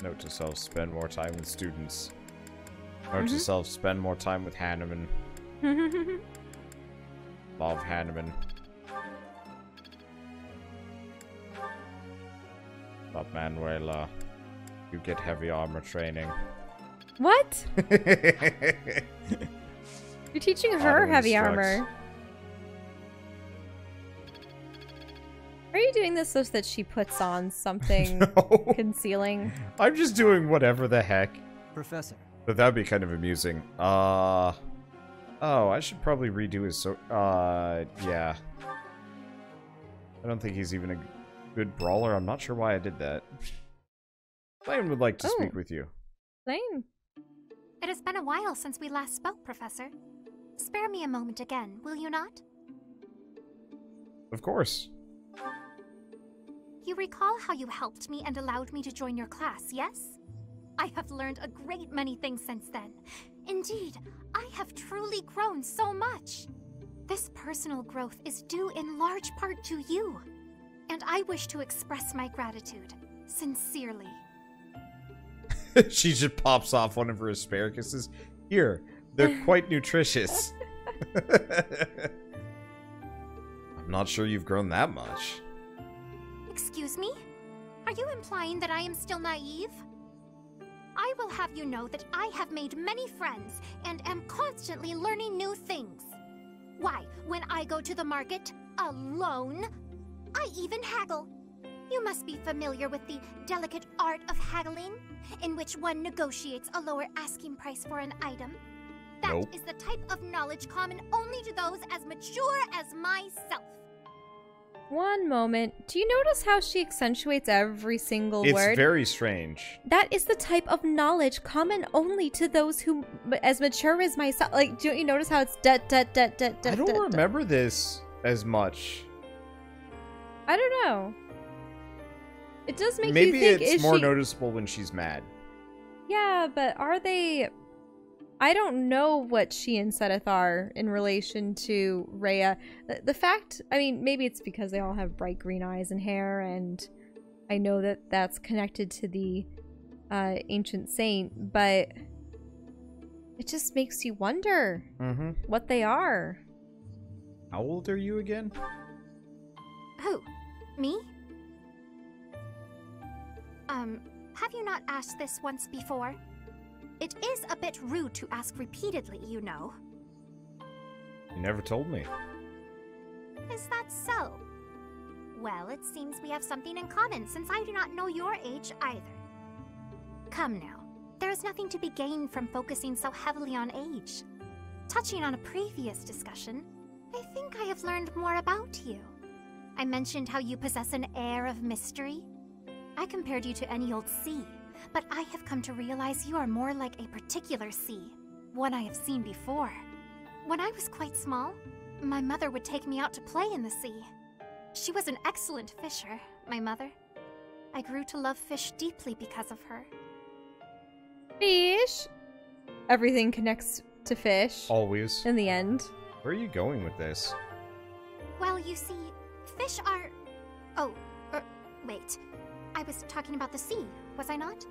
Note to self, spend more time with students. Note to self, spend more time with Hanneman. Love Hanneman. But Manuela, you get heavy armor training. What? You're teaching her Auto heavy instructs. armor. Are you doing this so that she puts on something No. concealing? I'm just doing whatever the heck. Professor. But that'd be kind of amusing. Oh, I should probably redo his yeah. I don't think he's even a good brawler. I'm not sure why I did that. Flame would like to speak with you. Flame. It has been a while since we last spoke, Professor. Spare me a moment again, will you not? Of course. You recall how you helped me and allowed me to join your class, yes? I have learned a great many things since then. Indeed, I have truly grown so much. This personal growth is due in large part to you. And I wish to express my gratitude, sincerely. She just pops off one of her asparaguses. Here, they're quite nutritious. I'm not sure you've grown that much. Excuse me? Are you implying that I am still naive? I will have you know that I have made many friends and am constantly learning new things. Why, when I go to the market, alone, I even haggle. You must be familiar with the delicate art of haggling, in which one negotiates a lower asking price for an item. That Nope. is the type of knowledge common only to those as mature as myself. One moment. Do you notice how she accentuates every single word? It's very strange. That is the type of knowledge common only to those who, as mature as myself. Like, don't you notice how it's I don't remember this as much. I don't know. It does make Maybe you think, it's is more she... noticeable when she's mad. Yeah, but are they... I don't know what she and Seteth are in relation to Rhea. The fact... I mean, maybe it's because they all have bright green eyes and hair, and I know that that's connected to the ancient saint, but it just makes you wonder what they are. How old are you again? Who? Me? Have you not asked this once before? It is a bit rude to ask repeatedly, you know. You never told me. Is that so? Well, it seems we have something in common, since I do not know your age either. Come now, there is nothing to be gained from focusing so heavily on age. Touching on a previous discussion, I think I have learned more about you. I mentioned how you possess an air of mystery. I compared you to any old sea, but I have come to realize you are more like a particular sea, one I have seen before. When I was quite small, my mother would take me out to play in the sea. She was an excellent fisher, my mother. I grew to love fish deeply because of her. Fish! Everything connects to fish. Always. In the end. Where are you going with this? Well, you see, fish are... Oh, wait. I was talking about the sea, was I not?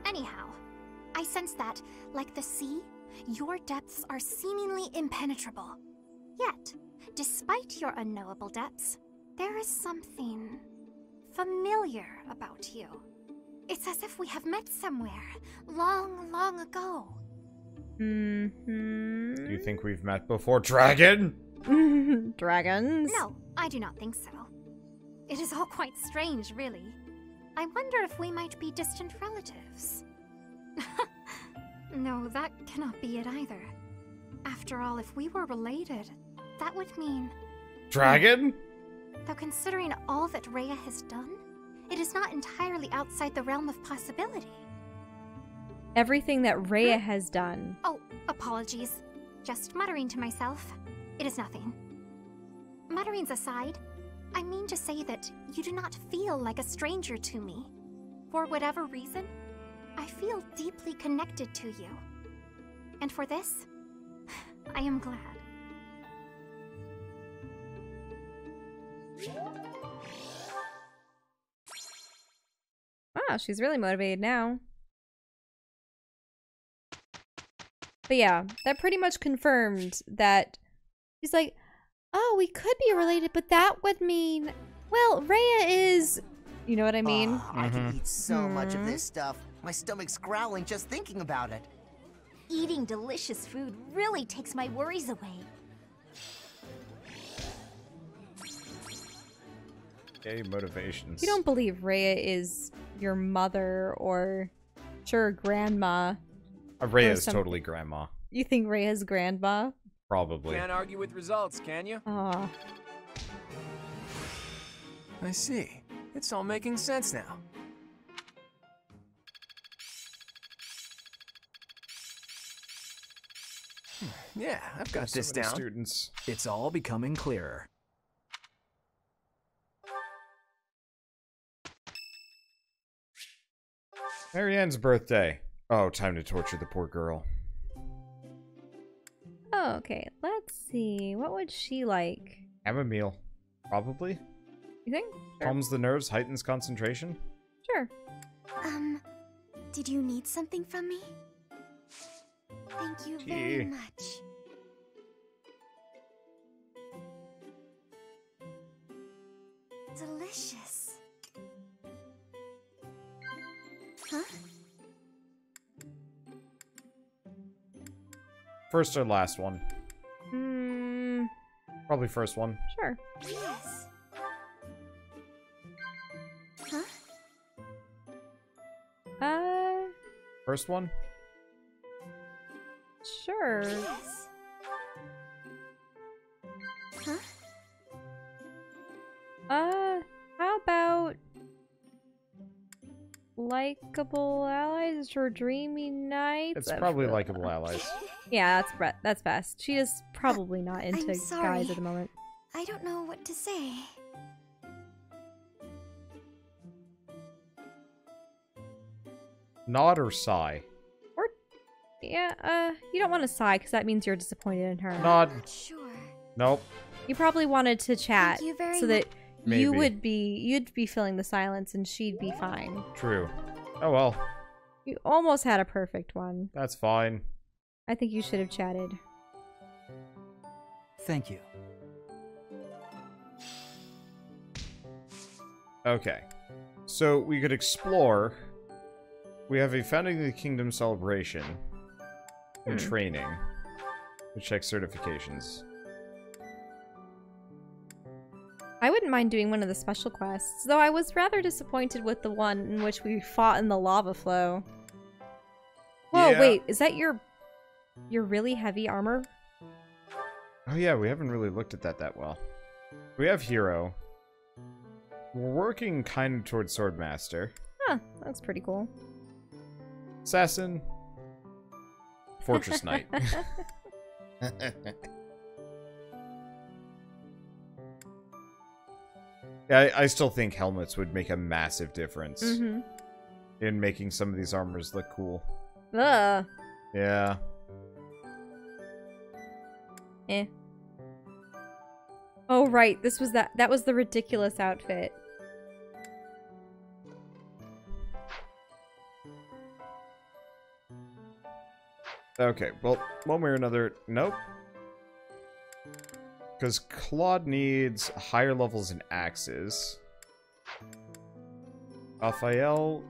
Anyhow, I sense that, like the sea, your depths are seemingly impenetrable. Yet, despite your unknowable depths, there is something familiar about you. It's as if we have met somewhere, long, long ago. Do you think we've met before, Dragon? Dragons? No, I do not think so. It is all quite strange, really. I wonder if we might be distant relatives. No, that cannot be it either. After all, if we were related, that would mean... Dragon? Though considering all that Rhea has done, it is not entirely outside the realm of possibility. Everything that Rhea has done. Oh, apologies. Just muttering to myself. It is nothing. Mutterings aside, I mean to say that you do not feel like a stranger to me. For whatever reason, I feel deeply connected to you. And for this, I am glad. Oh, she's really motivated now. But yeah, that pretty much confirmed that she's like, oh, we could be related, but that would mean, well, Rhea is, you know what I mean? Oh, I can eat so much of this stuff. My stomach's growling just thinking about it. Eating delicious food really takes my worries away. Okay, motivations. You don't believe Rhea is your mother or, sure, grandma. Rhea is totally grandma. You think Rhea's grandma? Probably. Can't argue with results, can you? Aw. I see. It's all making sense now. Yeah, I've got this down. Students. It's all becoming clearer. Marianne's birthday. Oh, time to torture the poor girl. Oh, okay, let's see. What would she like? Chamomile. Probably. You think? Sure. Calms the nerves, heightens concentration. Sure. Did you need something from me? Thank you very much. Delicious. Huh? First or last one? Probably first one. Sure. Yes. Huh? First one? Sure. Yes. Huh? How about likable allies or dreamy nights? It's probably likable allies. Yeah, that's best. She is probably not into I'm sorry. guys at the moment. I don't know what to say. Nod or sigh? Or, yeah, you don't want to sigh because that means you're disappointed in her. Nod. Not sure. Nope. You probably wanted to chat Thank you very so that Maybe. you'd be filling the silence and she'd be fine. True. Oh well. You almost had a perfect one. That's fine. I think you should have chatted. Thank you. Okay. So we could explore. We have a Founding the Kingdom celebration and training. We check certifications. I wouldn't mind doing one of the special quests, though I was rather disappointed with the one in which we fought in the lava flow. Whoa, Yeah. wait, is that your really heavy armor? Oh yeah, we haven't really looked at that well. We have Hero. We're working kind of towards Swordmaster. Huh, that's pretty cool. Assassin. Fortress Knight. Yeah, I still think helmets would make a massive difference in making some of these armors look cool. Ugh. Yeah. Eh. Oh right, this was that was the ridiculous outfit. Okay, well, one way or another, nope. Because Claude needs higher levels in axes. Raphael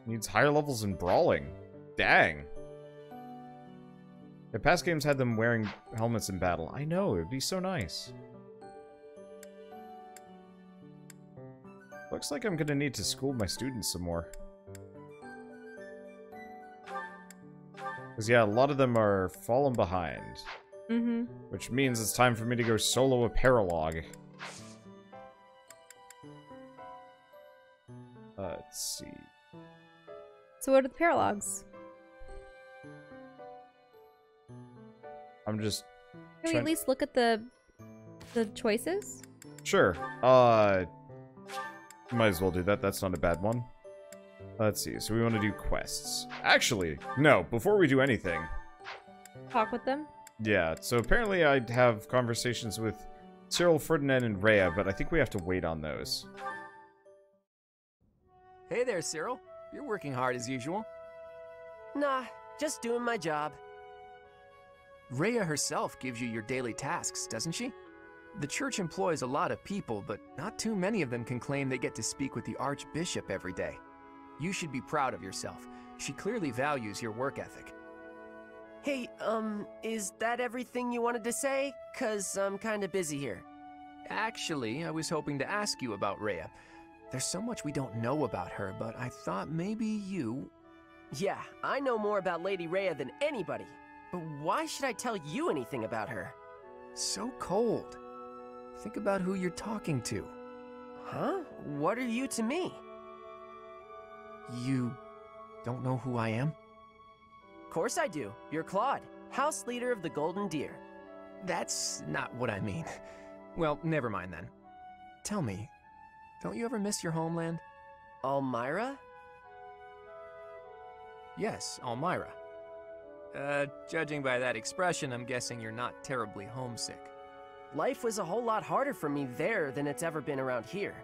needs higher levels in brawling. Dang. The past games had them wearing helmets in battle. I know, it'd be so nice. Looks like I'm gonna need to school my students some more. Because, yeah, a lot of them are falling behind. Which means it's time for me to go solo a paralog. Let's see. So what are the paralogs? I'm just... Can we at least look at the choices? Sure. Might as well do that. That's not a bad one. Let's see. So we want to do quests. Actually, no. Before we do anything... Talk with them? Yeah. So apparently I'd have conversations with Cyril, Ferdinand, and Rhea, but I think we have to wait on those. Hey there, Cyril. You're working hard as usual. Nah, just doing my job. Rhea herself gives you your daily tasks, doesn't she? The church employs a lot of people, but not too many of them can claim they get to speak with the Archbishop every day. You should be proud of yourself. She clearly values your work ethic. Hey, is that everything you wanted to say? 'Cause I'm kinda busy here. Actually, I was hoping to ask you about Rhea. There's so much we don't know about her, but I thought maybe you... Yeah, I know more about Lady Rhea than anybody. But why should I tell you anything about her? So cold. Think about who you're talking to. Huh? What are you to me? You don't know who I am? Of course I do. You're Claude, house leader of the Golden Deer. That's not what I mean. Well, never mind then. Tell me, don't you ever miss your homeland? Almyra? Yes, Almyra. Judging by that expression, I'm guessing you're not terribly homesick. Life was a whole lot harder for me there than it's ever been around here.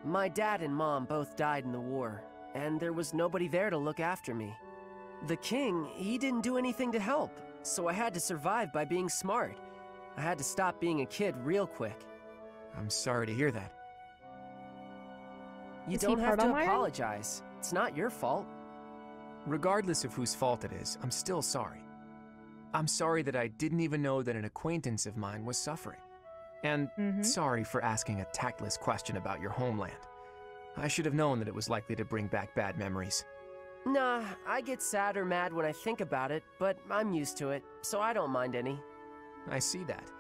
My dad and mom both died in the war, and there was nobody there to look after me. The king, he didn't do anything to help, so I had to survive by being smart. I had to stop being a kid real quick. I'm sorry to hear that. You Is he don't have part to Almyra? apologize. It's not your fault. Regardless of whose fault it is, I'm still sorry. I'm sorry that I didn't even know that an acquaintance of mine was suffering. And sorry for asking a tactless question about your homeland. I should have known that it was likely to bring back bad memories. Nah, I get sad or mad when I think about it, but I'm used to it, so I don't mind any. I see that.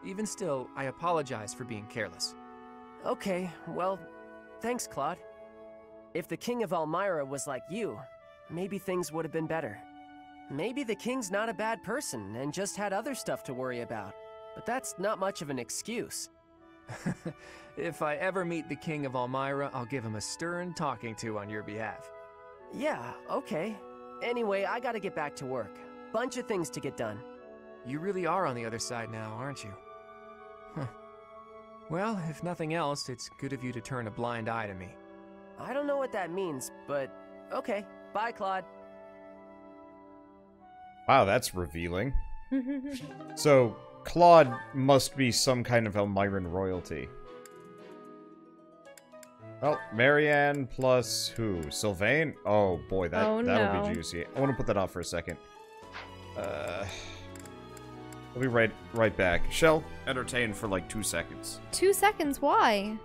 Even still, I apologize for being careless. Okay, well, thanks, Claude. If the king of Almyra was like you, maybe things would have been better. Maybe the king's not a bad person and just had other stuff to worry about. But that's not much of an excuse. If I ever meet the king of Almyra, I'll give him a stern talking to on your behalf. Yeah, okay. Anyway, I gotta get back to work. Bunch of things to get done. You really are on the other side now, aren't you? Huh. Well, if nothing else, it's good of you to turn a blind eye to me. I don't know what that means, but okay. Bye, Claude. Wow, that's revealing. So, Claude must be some kind of Elmyran royalty. Well, Marianne plus who? Sylvain? Oh boy, that'll be juicy. I want to put that off for a second. I'll be right back. Shell, entertain for like 2 seconds. 2 seconds? Why?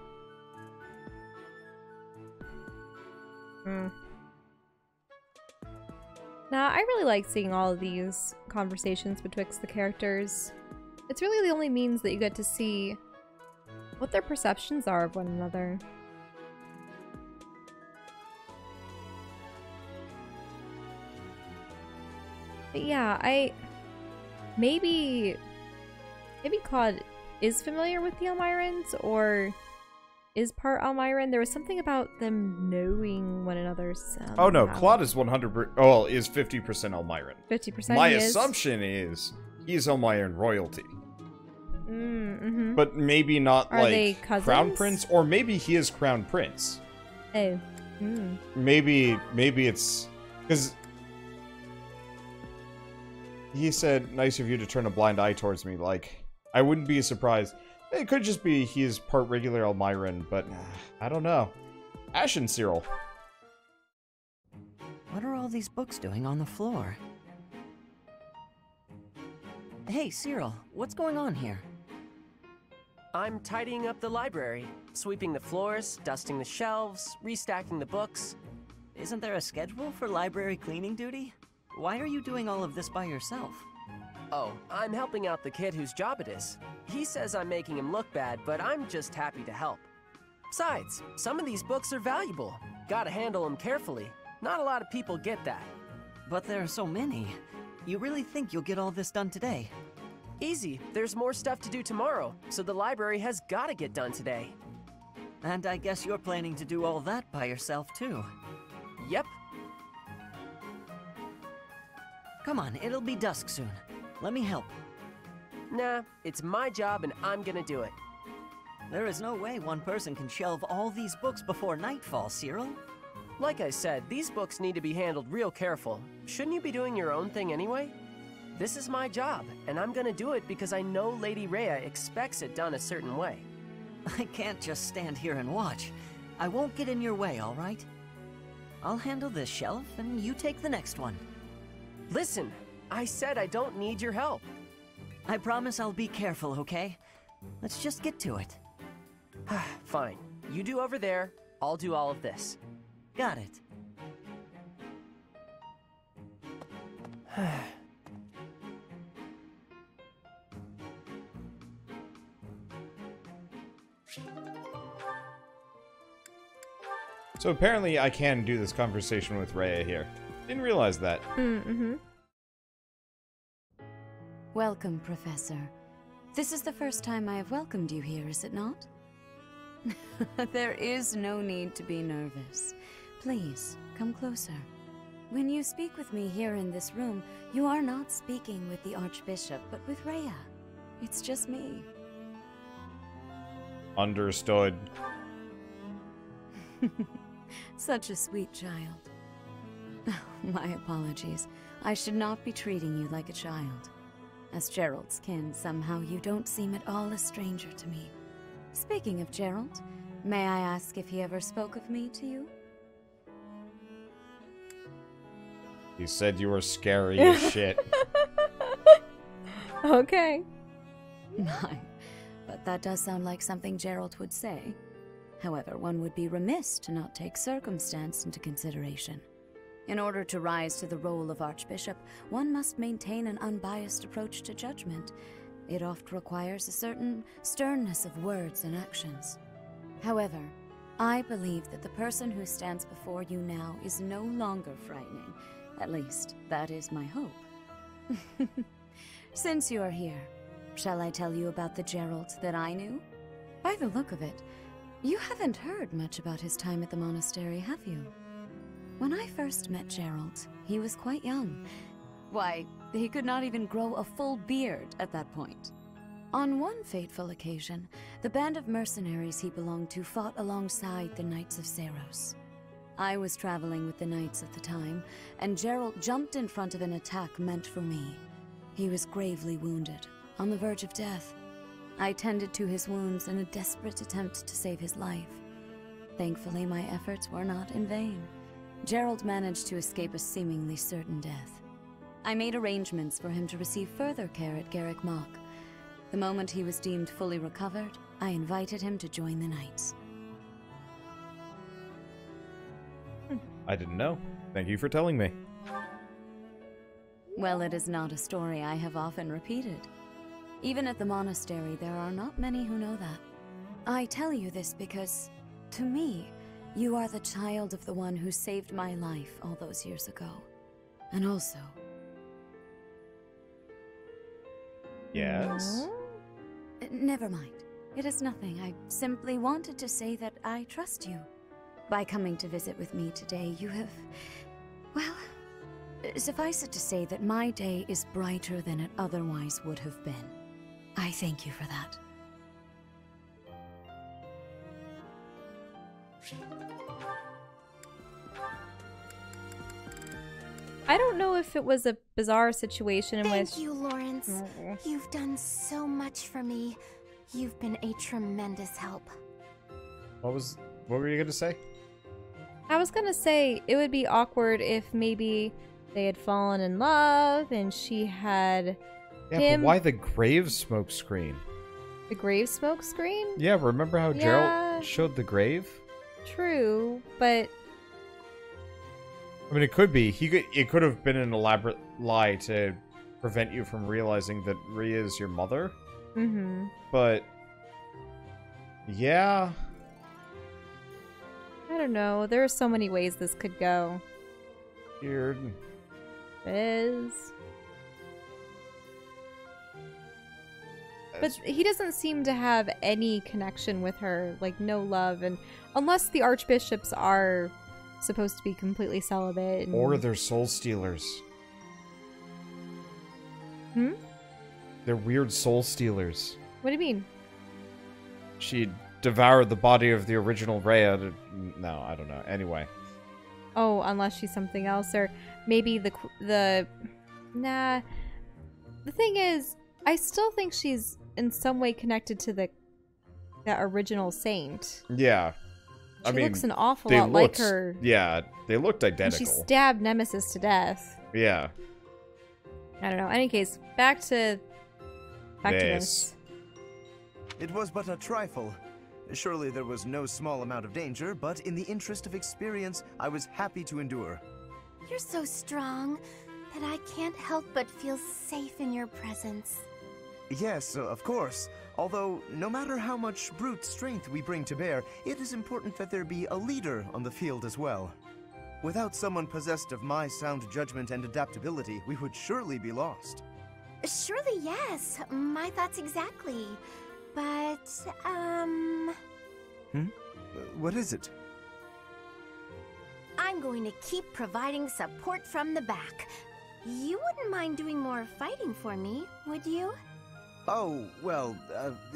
Nah, I really like seeing all of these conversations betwixt the characters. It's really the only means that you get to see what their perceptions are of one another. But yeah, maybe Claude is familiar with the Elmyrans, or is part Elmyran. There was something about them knowing one another somehow. Oh no, Claude is 100%. Oh, is 50% Elmyran. 50%. My assumption is he's Elmyran royalty. But maybe not Are they like cousins? Crown Prince, or maybe he is Crown Prince. Oh. Maybe it's because he said, "Nice of you to turn a blind eye towards me." Like, I wouldn't be surprised. It could just be he is part regular Elmyran, but I don't know. Ash and Cyril. What are all these books doing on the floor? Hey, Cyril, what's going on here? I'm tidying up the library, sweeping the floors, dusting the shelves, restacking the books. Isn't there a schedule for library cleaning duty? Why are you doing all of this by yourself? Oh, I'm helping out the kid whose job it is. He says I'm making him look bad, but I'm just happy to help. Besides, some of these books are valuable. Gotta handle them carefully. Not a lot of people get that. But there are so many. You really think you'll get all this done today? Easy. There's more stuff to do tomorrow, so the library has gotta get done today. And I guess you're planning to do all that by yourself, too. Yep. Come on, it'll be dusk soon. Let me help. Nah, it's my job and I'm gonna do it. There is no way one person can shelve all these books before nightfall, Cyril. Like I said, these books need to be handled real careful. Shouldn't you be doing your own thing anyway? This is my job, and I'm gonna do it because I know Lady Rhea expects it done a certain way. I can't just stand here and watch. I won't get in your way, all right? I'll handle this shelf, and you take the next one. Listen, I said I don't need your help. I promise I'll be careful, okay? Let's just get to it. Fine. You do over there, I'll do all of this. Got it. So apparently I can do this conversation with Rhea here. Didn't realize that. Mm-hmm. Welcome, Professor. This is the first time I have welcomed you here, is it not? There is no need to be nervous. Please, come closer. When you speak with me here in this room, you are not speaking with the Archbishop, but with Rhea. It's just me. Understood. Such a sweet child. My apologies. I should not be treating you like a child. As Gerald's kin, somehow you don't seem at all a stranger to me. Speaking of Gerald, may I ask if he ever spoke of me to you? He said you were scary as shit. Okay. My, but that does sound like something Gerald would say. However, one would be remiss to not take circumstance into consideration. In order to rise to the role of Archbishop, one must maintain an unbiased approach to judgment. It oft requires a certain sternness of words and actions. However, I believe that the person who stands before you now is no longer frightening. At least, that is my hope. Since you are here, shall I tell you about the Gerald that I knew? By the look of it, you haven't heard much about his time at the monastery, have you? When I first met Gerald, he was quite young. Why, he could not even grow a full beard at that point. On one fateful occasion, the band of mercenaries he belonged to fought alongside the Knights of Seiros. I was traveling with the Knights at the time, and Gerald jumped in front of an attack meant for me. He was gravely wounded, on the verge of death. I tended to his wounds in a desperate attempt to save his life. Thankfully, my efforts were not in vain. Gerald managed to escape a seemingly certain death. I made arrangements for him to receive further care at Garrick Mock. The moment he was deemed fully recovered, I invited him to join the Knights. I didn't know. Thank you for telling me. Well, it is not a story I have often repeated. Even at the monastery, there are not many who know that. I tell you this because, to me, you are the child of the one who saved my life all those years ago. And also... Yes? Never mind. It is nothing. I simply wanted to say that I trust you. By coming to visit with me today, you have... Well, suffice it to say that my day is brighter than it otherwise would have been. I thank you for that. I don't know if it was a bizarre situation in which... Thank you, Lawrence. You've done so much for me. You've been a tremendous help. What were you gonna say? I was gonna say it would be awkward if maybe they had fallen in love and she had Yeah, but why the grave smoke screen? The grave smoke screen? Yeah, remember how Yeah. Gerald showed the grave? True, but I mean, it could be. It could have been an elaborate lie to prevent you from realizing that Rhea is your mother. mm-hmm. But yeah, I don't know. There are so many ways this could go. weird. It is. But he doesn't seem to have any connection with her, like no love, and unless the archbishops are supposed to be completely celibate. And... Or they're soul stealers. Hmm? They're weird soul stealers. What do you mean? She devoured the body of the original Rhea to... No, I don't know. Anyway. Oh, unless she's something else, or maybe nah. The thing is, I still think she's in some way connected to that original saint. Yeah. She looks an awful lot like her. Yeah, they looked identical. And she stabbed Nemesis to death. Yeah. I don't know. In any case, back to this. It was but a trifle. Surely there was no small amount of danger, but in the interest of experience, I was happy to endure. You're so strong that I can't help but feel safe in your presence. Yes, of course. Although, no matter how much brute strength we bring to bear, it is important that there be a leader on the field as well. Without someone possessed of my sound judgment and adaptability, we would surely be lost. Surely, yes. My thoughts exactly. But, What is it? I'm going to keep providing support from the back. You wouldn't mind doing more fighting for me, would you? Oh, well,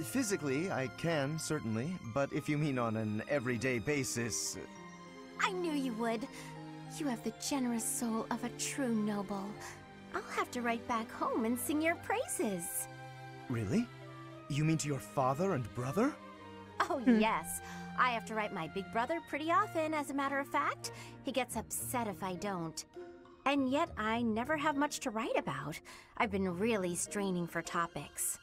physically, I can, certainly. But if you mean on an everyday basis... I knew you would. You have the generous soul of a true noble. I'll have to write back home and sing your praises. Really? You mean to your father and brother? Oh, yes. I have to write my big brother pretty often, as a matter of fact. He gets upset if I don't. And yet, I never have much to write about. I've been really straining for topics.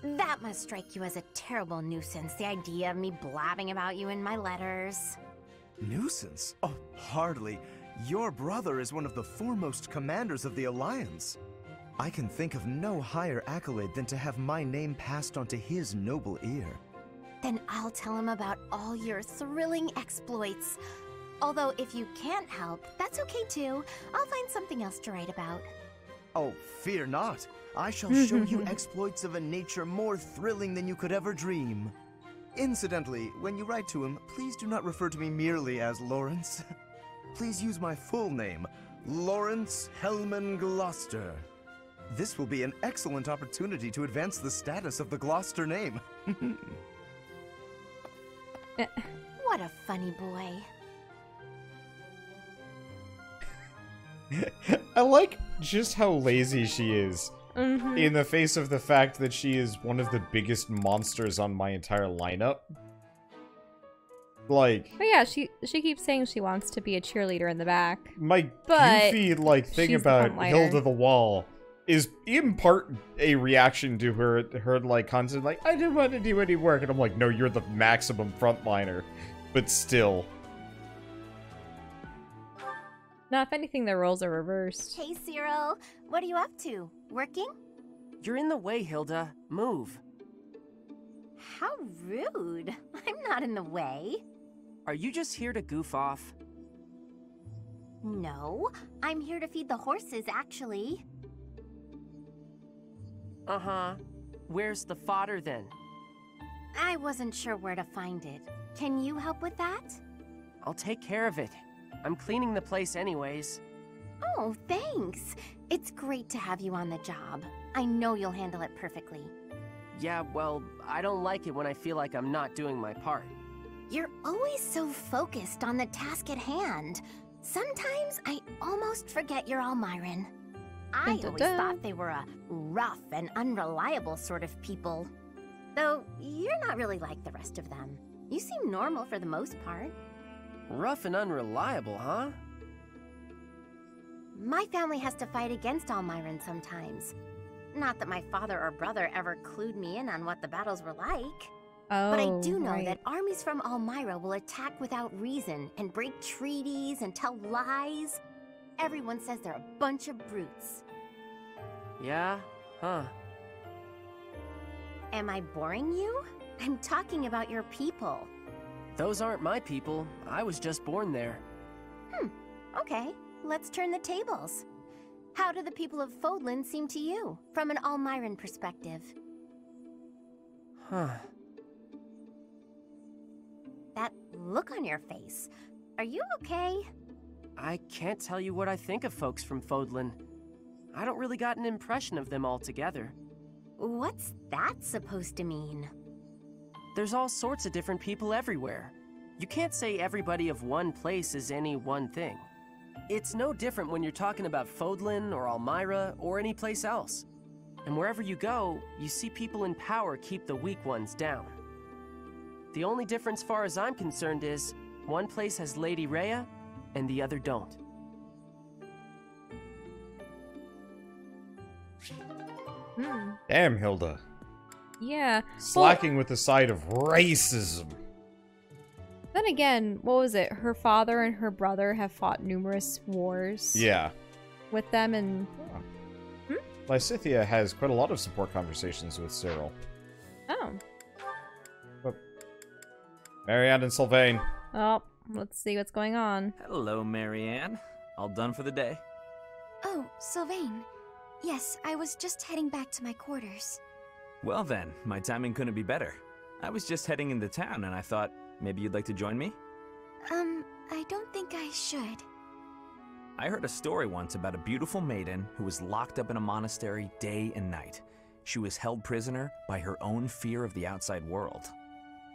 That must strike you as a terrible nuisance, the idea of me blabbing about you in my letters. Nuisance? Oh, hardly. Your brother is one of the foremost commanders of the Alliance. I can think of no higher accolade than to have my name passed on to his noble ear. Then I'll tell him about all your thrilling exploits. Although if you can't help, that's okay too. I'll find something else to write about. Oh, fear not. I shall show you exploits of a nature more thrilling than you could ever dream. Incidentally, when you write to him, please do not refer to me merely as Lawrence. Please use my full name, Lawrence Hellman Gloucester. This will be an excellent opportunity to advance the status of the Gloucester name. What a funny boy. I like just how lazy she is. In the face of the fact that she is one of the biggest monsters on my entire lineup. Like... But yeah, she keeps saying she wants to be a cheerleader in the back. My goofy, thing about Hilda the Wall is in part a reaction to her content, I didn't want to do any work. And I'm like, no, you're the maximum frontliner. But still... Now, if anything, their roles are reversed. Hey, Cyril. What are you up to? Working? You're in the way, Hilda. Move. How rude. I'm not in the way. Are you just here to goof off? No, I'm here to feed the horses, actually. Uh-huh. Where's the fodder, then? I wasn't sure where to find it. Can you help with that? I'll take care of it. I'm cleaning the place anyways. Oh, thanks. It's great to have you on the job. I know you'll handle it perfectly. Yeah, well, I don't like it when I feel like I'm not doing my part. You're always so focused on the task at hand. Sometimes I almost forget you're Almiran. I always thought they were a rough and unreliable sort of people. Though, you're not really like the rest of them. You seem normal for the most part. Rough and unreliable, huh? My family has to fight against Almiran sometimes. Not that my father or brother ever clued me in on what the battles were like. Oh, but I do know that armies from Almira will attack without reason and break treaties and tell lies. Everyone says they're a bunch of brutes. Yeah? Huh. Am I boring you? I'm talking about your people. Those aren't my people. I was just born there. Okay. Let's turn the tables. How do the people of Fódlan seem to you, from an Almiran perspective? Huh. That look on your face. Are you okay? I can't tell you what I think of folks from Fódlan. I don't really got an impression of them altogether. What's that supposed to mean? There's all sorts of different people everywhere. You can't say everybody of one place is any one thing. It's no different when you're talking about Fódlan or Almyra or any place else. And wherever you go, you see people in power keep the weak ones down. The only difference far as I'm concerned is, one place has Lady Rhea, and the other don't. Damn, Hilda. Yeah. Slacking with the side of racism. Then again, what was it? Her father and her brother have fought numerous wars. Yeah. With them, and Lysithea has quite a lot of support conversations with Cyril. oh, Marianne and Sylvain. well, let's see what's going on. Hello, Marianne. All done for the day? Oh, Sylvain. Yes, I was just heading back to my quarters. Well then, my timing couldn't be better. I was just heading into town and I thought maybe you'd like to join me? I don't think I should. I heard a story once about a beautiful maiden who was locked up in a monastery day and night. She was held prisoner by her own fear of the outside world.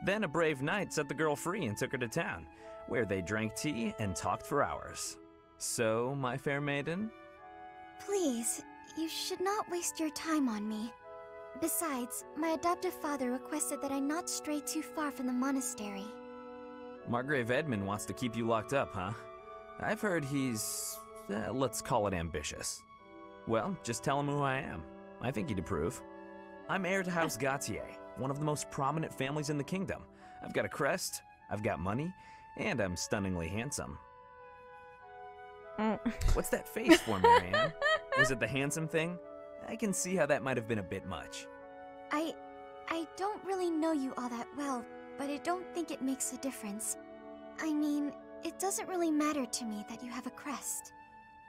Then a brave knight set the girl free and took her to town, where they drank tea and talked for hours. So, my fair maiden? Please, you should not waste your time on me. Besides, my adoptive father requested that I not stray too far from the monastery. Margrave Edmund wants to keep you locked up, huh? I've heard he's, let's call it ambitious. Well, just tell him who I am. I think he'd approve. I'm heir to House Gautier, one of the most prominent families in the kingdom. I've got a crest, I've got money, and I'm stunningly handsome. What's that face for, Marianne? Was it the handsome thing? I can see how that might have been a bit much. I don't really know you all that well, but I don't think it makes a difference. I mean, it doesn't really matter to me that you have a crest.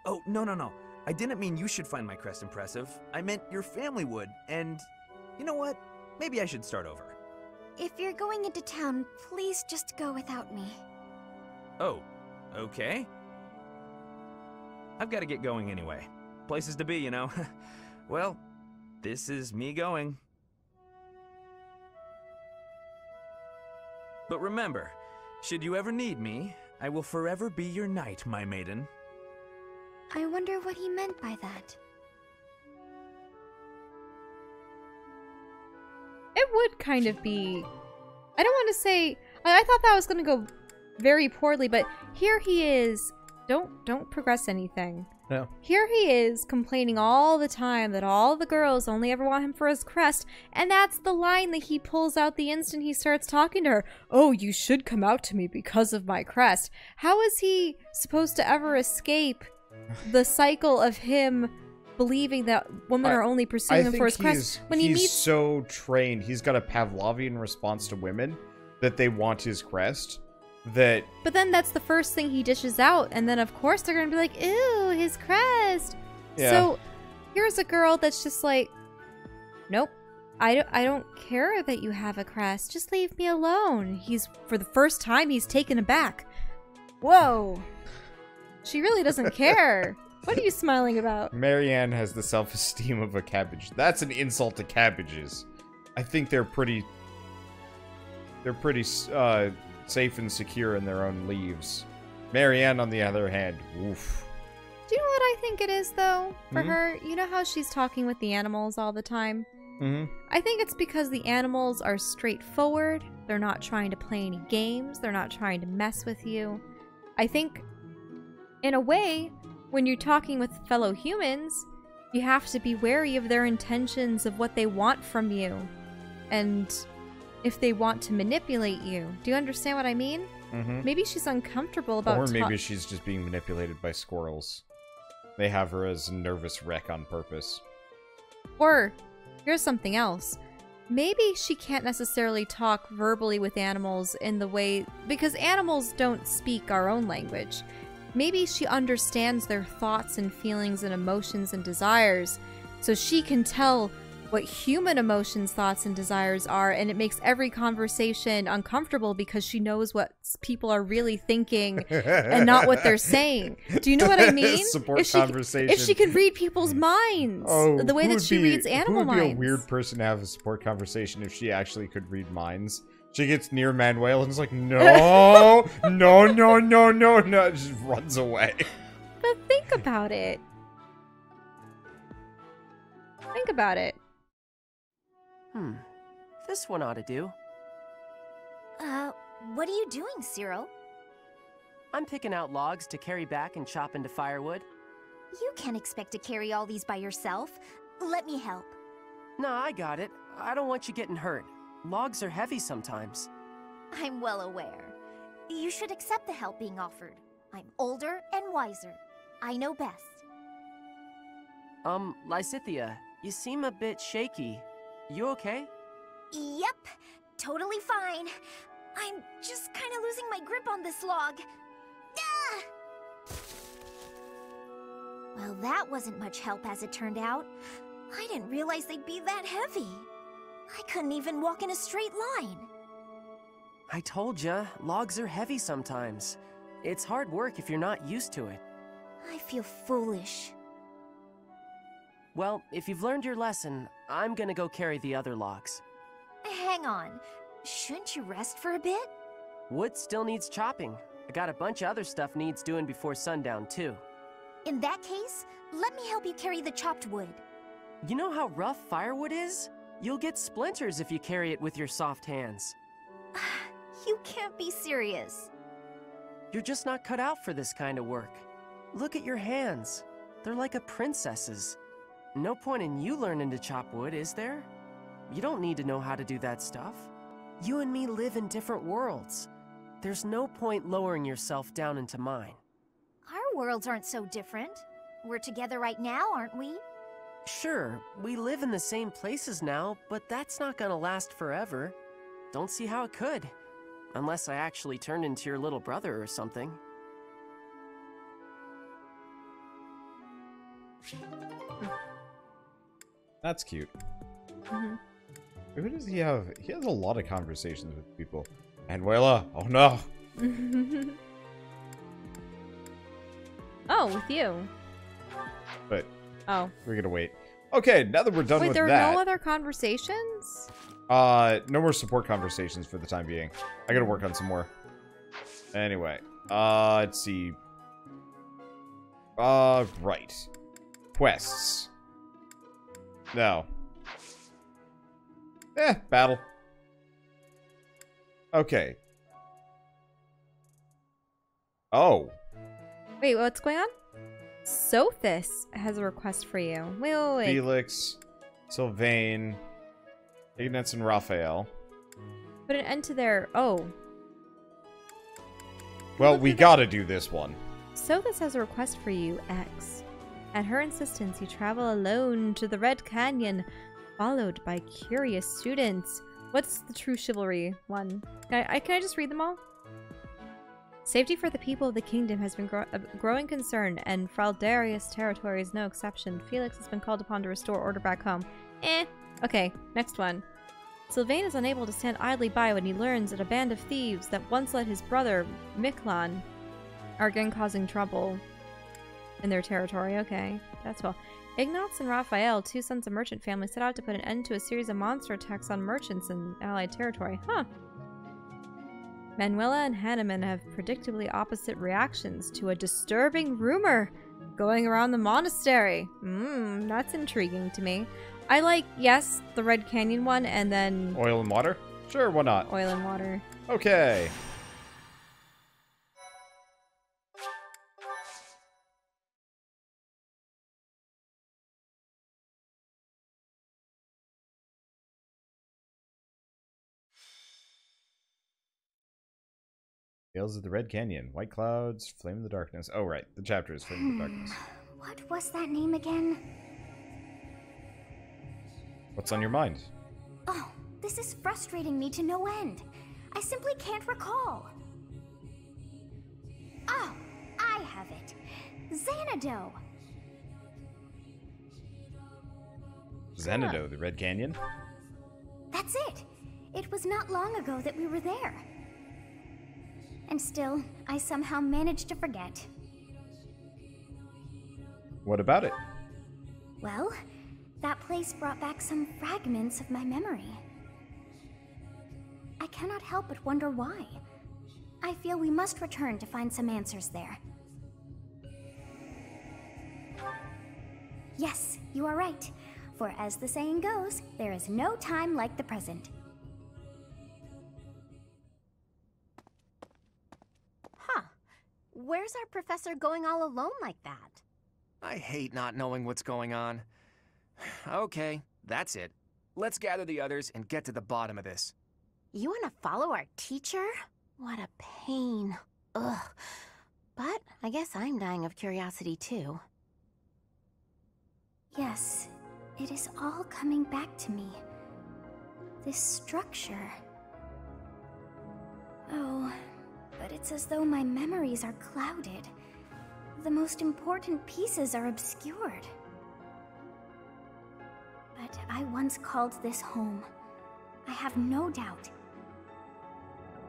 Oh, no. I didn't mean you should find my crest impressive. I meant your family would, and you know what? Maybe I should start over. If you're going into town, please just go without me. Oh, okay. I've got to get going anyway. Places to be, you know. Well, this is me going. But remember, should you ever need me, I will forever be your knight, my maiden. I wonder what he meant by that. It would kind of be... I don't want to say... I thought that was going to go very poorly, but here he is. Don't progress anything. No. Here he is complaining all the time that all the girls only ever want him for his crest, and that's the line that he pulls out the instant he starts talking to her. Oh, you should come out to me because of my crest. How is he supposed to ever escape the cycle of him believing that women are only pursuing him for his crest? When he meets... so trained, he's got a Pavlovian response to women that they want his crest. But then that's the first thing he dishes out, and then of course they're gonna be like, ew, his crest. Yeah. So here's a girl that's just like, nope, I don't care that you have a crest, just leave me alone. For the first time, he's taken aback. Whoa, she really doesn't care. What are you smiling about? Marianne has the self-esteem of a cabbage. That's an insult to cabbages. I think they're pretty safe and secure in their own leaves. Marianne, on the other hand, oof. Do you know what I think it is, though, for her? You know how she's talking with the animals all the time? I think it's because the animals are straightforward. They're not trying to play any games. They're not trying to mess with you. I think, in a way, when you're talking with fellow humans, you have to be wary of their intentions of what they want from you. And... if they want to manipulate you. Do you understand what I mean? Maybe she's uncomfortable about... Or maybe she's just being manipulated by squirrels. They have her as a nervous wreck on purpose. Or, here's something else. Maybe she can't necessarily talk verbally with animals in the way... because animals don't speak our own language. Maybe she understands their thoughts and feelings and emotions and desires, so she can tell what human emotions, thoughts, and desires are, and it makes every conversation uncomfortable because she knows what people are really thinking and not what they're saying. Do you know what I mean? If she can read people's minds, the way that she reads animal minds. Who would be a weird person to have a support conversation if she actually could read minds? She gets near Manuel and is like, no, no, no, no, no, no. Just runs away. But think about it. Think about it. This one ought to do. What are you doing, Seiro? I'm picking out logs to carry back and chop into firewood. You can't expect to carry all these by yourself. Let me help. Nah, I got it. I don't want you getting hurt. Logs are heavy sometimes. I'm well aware. You should accept the help being offered. I'm older and wiser. I know best. Lysithea, you seem a bit shaky. You okay? Yep, totally fine. I'm just kind of losing my grip on this log. Ah! Well, that wasn't much help as it turned out. I didn't realize they'd be that heavy. I couldn't even walk in a straight line. I told ya, logs are heavy sometimes. It's hard work if you're not used to it. I feel foolish. Well, if you've learned your lesson, I'm gonna go carry the other logs. Hang on. Shouldn't you rest for a bit? Wood still needs chopping. I got a bunch of other stuff needs doing before sundown, too. In that case, let me help you carry the chopped wood. You know how rough firewood is? You'll get splinters if you carry it with your soft hands. You can't be serious. You're just not cut out for this kind of work. Look at your hands. They're like a princess's. No point in you learning to chop wood, is there? You don't need to know how to do that stuff. You and me live in different worlds. There's no point lowering yourself down into mine. Our worlds aren't so different. We're together right now, aren't we? Sure, we live in the same places now, but that's not gonna last forever. Don't see how it could. Unless I actually turned into your little brother or something. That's cute. Who does he have? He has a lot of conversations with people. Manuela, oh no. Oh, with you. But oh, we're gonna wait. Okay, now that we're done with that. Wait, there are no other conversations? No more support conversations for the time being. I gotta work on some more. Anyway, let's see. Right. Quests. No. Battle. Okay. Oh. Wait, what's going on? Sophis has a request for you. Wait. Felix, Sylvain, Ignatz, and Raphael. Put an end to their... Oh. Well, we gotta do this one. Sophis has a request for you, X. At her insistence, you travel alone to the Red Canyon, followed by curious students. What's the true chivalry one? Can I just read them all? Safety for the people of the kingdom has been a growing concern, and Fraldarius territory is no exception. Felix has been called upon to restore order back home. Okay, next one. Sylvain is unable to stand idly by when he learns that a band of thieves that once led his brother, Miklan, are again causing trouble in their territory. Okay, that's well. Ignatz and Raphael, two sons of merchant family, set out to put an end to a series of monster attacks on merchants in allied territory. Huh. Manuela and Hanneman have predictably opposite reactions to a disturbing rumor going around the monastery. That's intriguing to me. I like, yes, the Red Canyon one, and then... Oil and water? Sure, why not? Oil and water. Okay. Tales of the Red Canyon. White clouds, flame in the darkness. Oh, right. The chapter is Flame in the Darkness. What was that name again? What's on your mind? Oh, this is frustrating me to no end. I simply can't recall. Oh, I have it. Xanadu. Xanadu, the Red Canyon? That's it. It was not long ago that we were there. And still, I somehow managed to forget. What about it? Well, that place brought back some fragments of my memory. I cannot help but wonder why. I feel we must return to find some answers there. Yes, you are right. For as the saying goes, there is no time like the present. Huh. Where's our professor going all alone like that? I hate not knowing what's going on. Okay, that's it. Let's gather the others and get to the bottom of this. You want to follow our teacher? What a pain. Ugh. But I guess I'm dying of curiosity too. Yes, it is all coming back to me. This structure. Oh, but it's as though my memories are clouded. The most important pieces are obscured. But I once called this home. I have no doubt.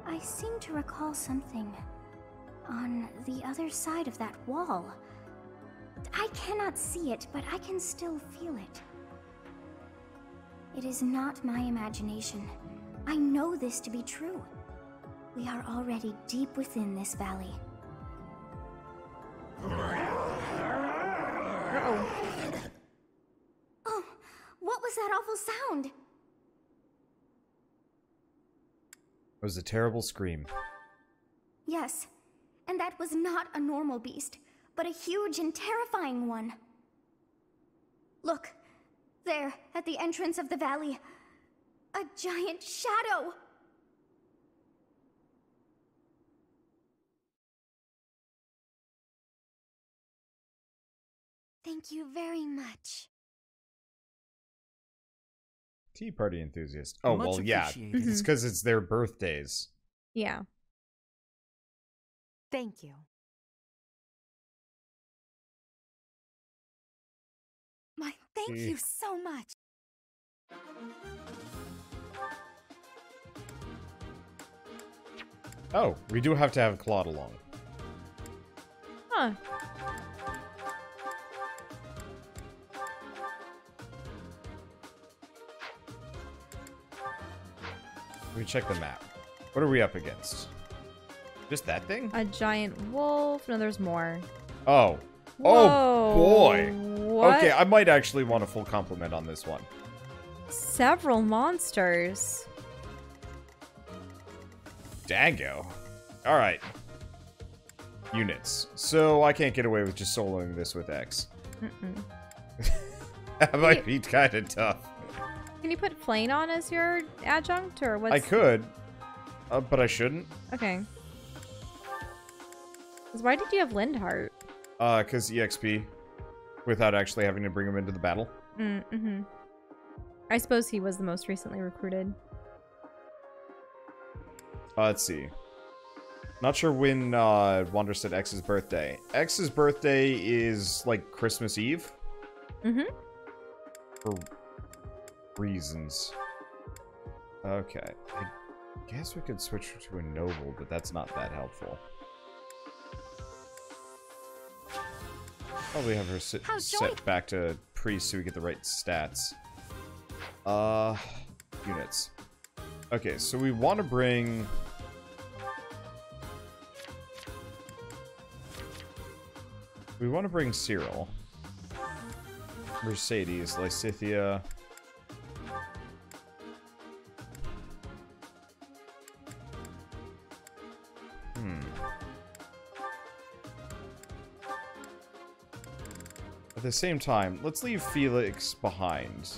I seem to recall something on the other side of that wall. I cannot see it, but I can still feel it. It is not my imagination. I know this to be true. We are already deep within this valley. Oh, what was that awful sound? It was a terrible scream. Yes, and that was not a normal beast, but a huge and terrifying one. Look, there, at the entrance of the valley, a giant shadow! Thank you very much. Tea party enthusiast. Oh, Much well, yeah. appreciated. It's because it's their birthdays. Yeah. Thank you. My thank you so much. Oh, we do have to have Claude along. Huh. Let me check the map. What are we up against? Just that thing? A giant wolf. No, there's more. Oh. Whoa. Oh, boy. What? Okay, I might actually want a full compliment on this one. Several monsters. Dango. Alright. Units. So I can't get away with just soloing this with X. That might be kind of tough. Can you put Flane on as your adjunct, or what's... I could, but I shouldn't. Okay. 'Cause why did you have Lindhart? Because EXP, without actually having to bring him into the battle. Mm-hmm. I suppose he was the most recently recruited. Let's see. Not sure when Wander said X's birthday. X's birthday is like Christmas Eve. Mm-hmm. For reasons. Okay. I guess we could switch to a noble, but that's not that helpful. Probably have her set back to priest so we get the right stats. Units. Okay, so we want to bring... We want to bring Cyril. Mercedes, Lysithia. At the same time, let's leave Felix behind.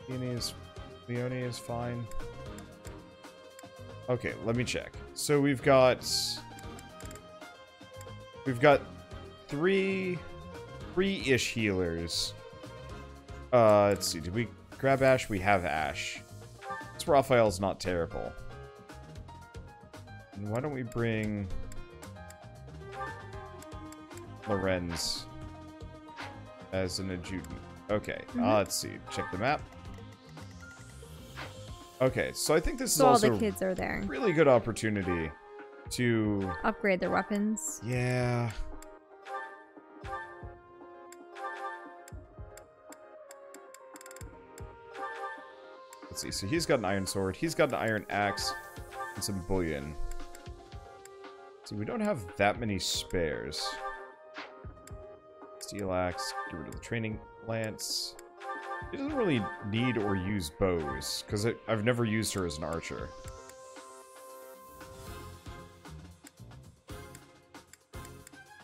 Leone is fine. Okay, let me check. So we've got three-ish healers. Let's see. Did we grab Ash? We have Ash. This Raphael's not terrible. And why don't we bring Lorenz as an adjutant? Okay. Let's see. Check the map. Okay, so I think this is So all also the kids are there. a really good opportunity to Upgrade their weapons. Yeah. Let's see. So he's got an iron sword. He's got an iron axe and some bullion. See, we don't have that many spares. Steel axe. Get rid of the training lance. He doesn't really need or use bows, because I've never used her as an archer.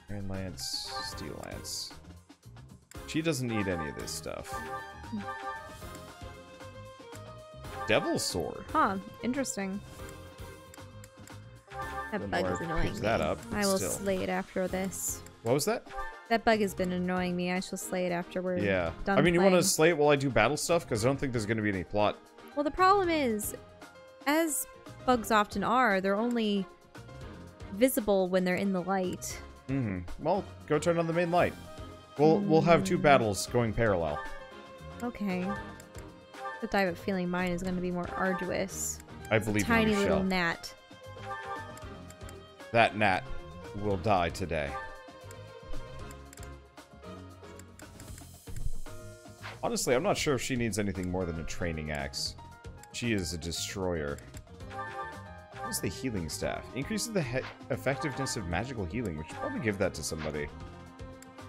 Iron lance, steel lance. She doesn't need any of this stuff. Devil's sword. Huh, interesting. That bug is annoying me. That up, I will slay it after this. What was that? That bug has been annoying me. I shall slay it after we're done I mean, you want to playing. slay it while I do battle stuff? Because I don't think there's going to be any plot. Well, the problem is, as bugs often are, they're only visible when they're in the light. Well, go turn on the main light. We'll have two battles going parallel. Okay. But I have a feeling mine is going to be more arduous. I believe Tiny in you, little Shell. gnat. That gnat will die today. Honestly, I'm not sure if she needs anything more than a training axe. She is a destroyer. What's the healing staff? Increases the effectiveness of magical healing. We should probably give that to somebody.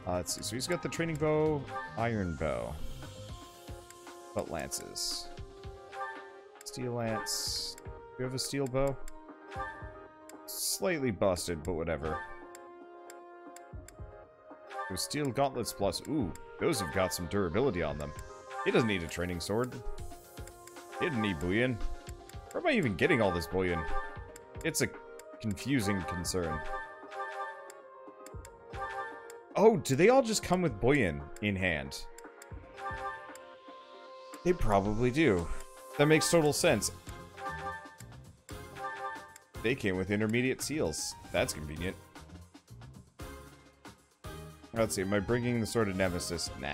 Let's see. So he's got the training bow, iron bow. But lances. Steel lance. Do you have a steel bow? Slightly busted, but whatever. Those steel gauntlets plus... Ooh, those have got some durability on them. He doesn't need a training sword. He didn't need bullion. Where am I even getting all this bullion? It's a confusing concern. Oh, do they all just come with bullion in hand? They probably do. That makes total sense. They came with intermediate seals. That's convenient. Let's see, am I bringing the Sword of Nemesis? Nah.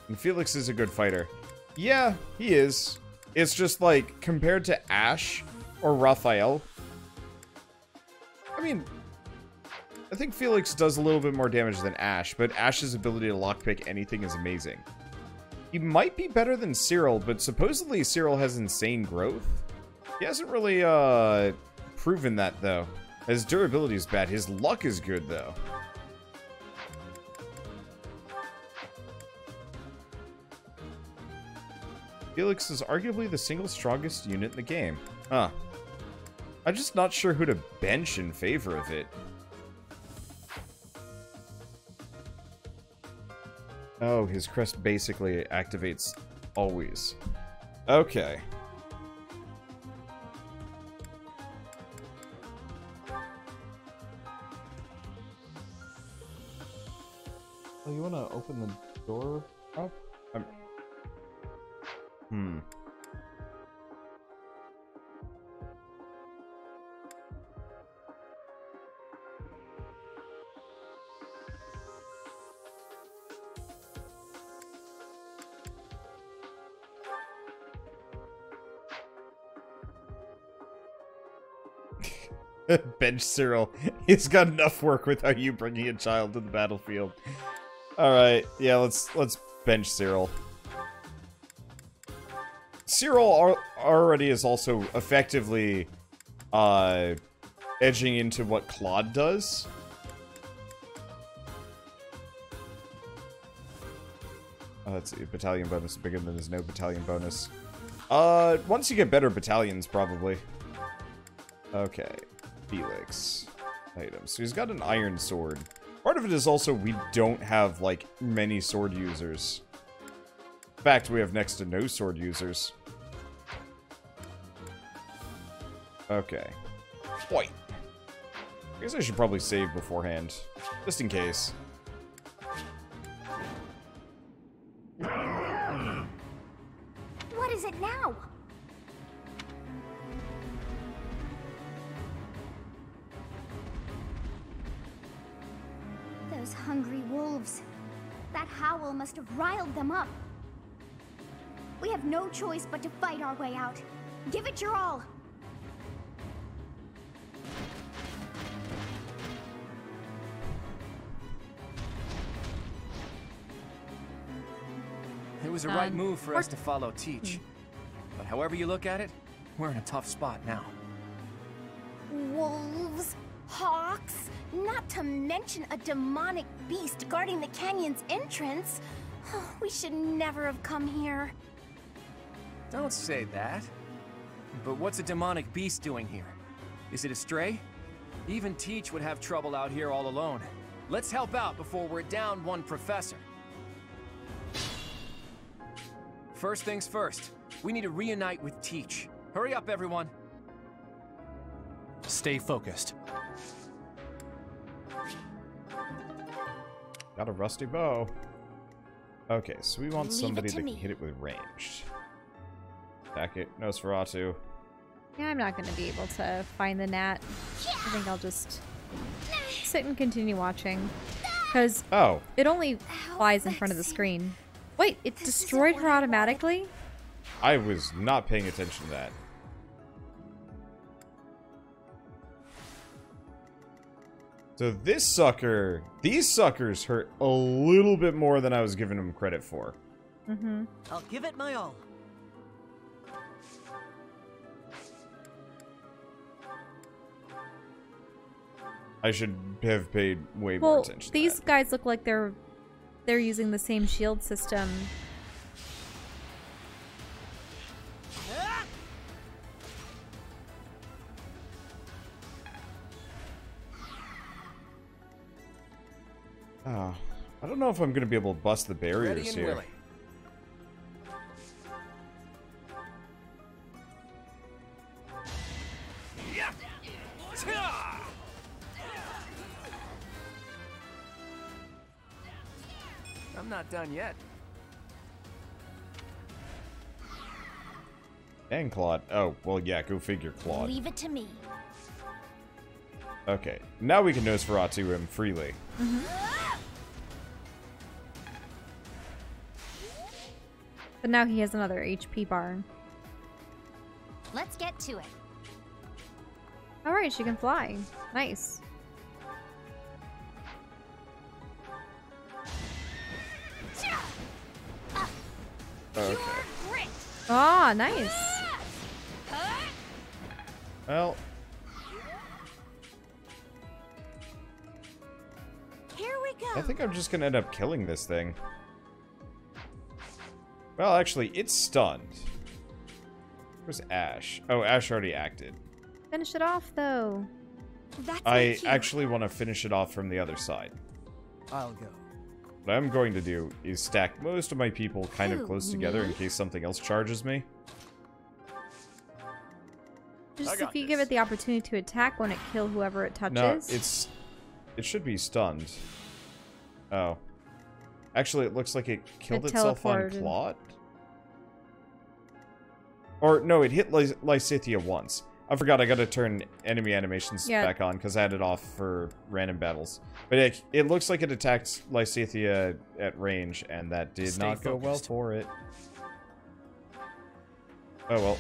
And Felix is a good fighter. Yeah, he is. It's just like, compared to Ash or Raphael, I mean, I think Felix does a little bit more damage than Ash, but Ash's ability to lockpick anything is amazing. He might be better than Cyril, but supposedly Cyril has insane growth. He hasn't really, proven that, though. His durability is bad. His luck is good, though. Felix is arguably the single strongest unit in the game. Huh. I'm just not sure who to bench in favor of it. Oh, his crest basically activates always. Okay. Oh, you want to open the door up? Bench Cyril. He's got enough work without you bringing a child to the battlefield. Alright, yeah, let's bench Cyril. Cyril already is also effectively edging into what Claude does. Let's see, battalion bonus is bigger than there's no battalion bonus. Once you get better battalions, probably. Okay, Felix. Items. So he's got an iron sword. Part of it is also we don't have, like, many sword users. In fact, we have next to no sword users. Okay. Wait. I guess I should probably save beforehand. Just in case. What is it now? Those hungry wolves. That howl must have riled them up. We have no choice but to fight our way out. Give it your all. It was a right move for us to follow Teach. however you look at it, we're in a tough spot now. Wolves, hawks, not to mention a demonic beast guarding the canyon's entrance. We should never have come here. Don't say that. But what's a demonic beast doing here? Is it a stray? Even Teach would have trouble out here all alone. Let's help out before we're down one professor. First things first, we need to reunite with Teach. Hurry up, everyone. Stay focused. Got a rusty bow. Okay, so we want somebody that can hit it with ranged. Attack it, Nosferatu. Yeah, I'm not going to be able to find the gnat. I think I'll just sit and continue watching. Because it only flies in front of the screen. Wait, it destroyed her automatically? I was not paying attention to that. So this sucker, these suckers hurt a little bit more than I was giving them credit for. Mm-hmm. I'll give it my all. I should have paid way more attention to these guys look like they're using the same shield system. Oh, I don't know if I'm going to be able to bust the barriers here. Willing. I'm not done yet. And Claude. Oh, well, yeah, go figure, Claude. Leave it to me. Okay, now we can Nosferatu him freely. Mm-hmm. But now he has another HP bar. Let's get to it. Alright, she can fly. Nice. Okay. Ah, nice. Well. Here we go. I think I'm just gonna end up killing this thing. Well, actually, it's stunned. Where's Ash? Oh, Ash already acted. Finish it off, though. I actually want to finish it off from the other side. I'll go. What I'm going to do is stack most of my people kind of close together in case something else charges me. Just if you give it the opportunity to attack, won't it kill whoever it touches? No, it should be stunned. Oh. Actually, it looks like it killed itself on Claude. Or, no, it hit Lysithea once. I forgot I gotta turn enemy animations back on because I had it off for random battles. But it looks like it attacked Lysithea at range, and that did not go well for it. Oh well.